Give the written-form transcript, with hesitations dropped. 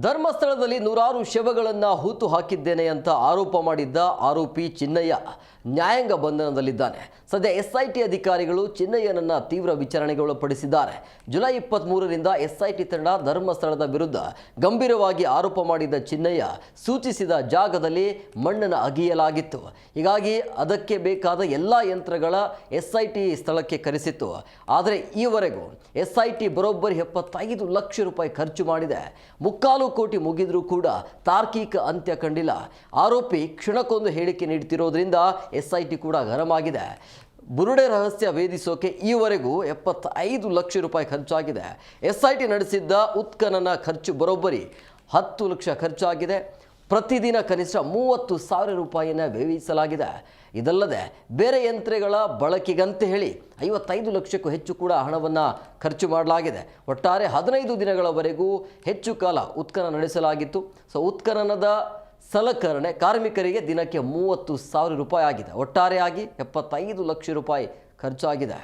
ಧರ್ಮಸ್ಥಳದಲ್ಲಿ ನೂರಾರು ಶವಗಳನ್ನು ಹೂತು ಹಾಕಿದ್ದೇನೆ ಅಂತ ಆರೋಪ ಮಾಡಿದ್ದ ಆರೋಪಿ ಚಿನ್ನಯ್ಯ ನ್ಯಾಯಾಂಗ ಬಂಧನದಲ್ಲಿದ್ದಾನೆ. ಸದ್ಯ ಎಸ್ಐಟಿ ಅಧಿಕಾರಿಗಳು ಚಿನ್ನಯ್ಯನನ್ನ ತೀವ್ರ ವಿಚಾರಣೆಗೆ ಒಳಪಡಿಸಿದ್ದಾರೆ. ಜುಲೈ 23ರಿಂದ ಎಸ್ಐಟಿ ತಂಡ ಧರ್ಮಸ್ಥಳದ ವಿರುದ್ಧ ಗಂಭೀರವಾಗಿ ಆರೋಪ ಮಾಡಿದ್ದ ಚಿನ್ನಯ್ಯ ಸೂಚಿಸಿದ ಜಾಗದಲ್ಲಿ ಮಣ್ಣನ್ನು ಅಗೆಯಲಾಗಿತ್ತು. ಹೀಗಾಗಿ ಅದಕ್ಕೆ ಬೇಕಾದ ಎಲ್ಲ ಯಂತ್ರಗಳ ಎಸ್ಐಟಿ ಸ್ಥಳಕ್ಕೆ ಕರೆಸಿತ್ತು. ಆದರೆ ಈವರೆಗೂ ಎಸ್ಐಟಿ ಬರೋಬ್ಬರಿ 75 ಲಕ್ಷ ರೂಪಾಯಿ ಖರ್ಚು ಮಾಡಿದೆ. 3/4 ಕೋಟಿ ಮುಗಿದ್ರೂ ಕೂಡ ತಾರ್ಕಿಕ ಅಂತ್ಯ ಕಂಡಿಲ್ಲ. ಆರೋಪಿ ಕ್ಷಣಕ್ಕೊಂದು ಹೇಳಿಕೆ ನೀಡುತ್ತಿರೋದ್ರಿಂದ ಎಸ್ಐಟಿ ಕೂಡ ಗರಂ ಆಗಿದೆ. ಬುರುಡೆ ರಹಸ್ಯ ವೇದಿಸೋಕೆ ಈವರೆಗೂ 75 ಲಕ್ಷ ರೂಪಾಯಿ ಖರ್ಚಾಗಿದೆ. ಎಸ್ಐಟಿ ನಡೆಸಿದ್ದ ಉತ್ಖನನ ಖರ್ಚು ಬರೋಬ್ಬರಿ 10 ಲಕ್ಷ ಖರ್ಚಾಗಿದೆ. ಪ್ರತಿದಿನ ಕನಿಷ್ಠ 30,000 ರೂಪಾಯಿನ ವ್ಯಯಿಸಲಾಗಿದೆ. ಇದಲ್ಲದೆ ಬೇರೆ ಯಂತ್ರಗಳ ಬಳಕೆಗಂತ ಹೇಳಿ 55 ಲಕ್ಷಕ್ಕೂ ಹೆಚ್ಚು ಕೂಡ ಹಣವನ್ನು ಖರ್ಚು ಮಾಡಲಾಗಿದೆ. ಒಟ್ಟಾರೆ 15 ದಿನಗಳವರೆಗೂ ಹೆಚ್ಚು ಕಾಲ ಉತ್ಖನನ ನಡೆಸಲಾಗಿತ್ತು. ಉತ್ಖನನದ ಸಲಕರಣೆ ಕಾರ್ಮಿಕರಿಗೆ ದಿನಕ್ಕೆ 30,000 ರೂಪಾಯಿ ಆಗಿದೆ. ಒಟ್ಟಾರೆಯಾಗಿ 75 ಲಕ್ಷ ರೂಪಾಯಿ ಖರ್ಚಾಗಿದೆ.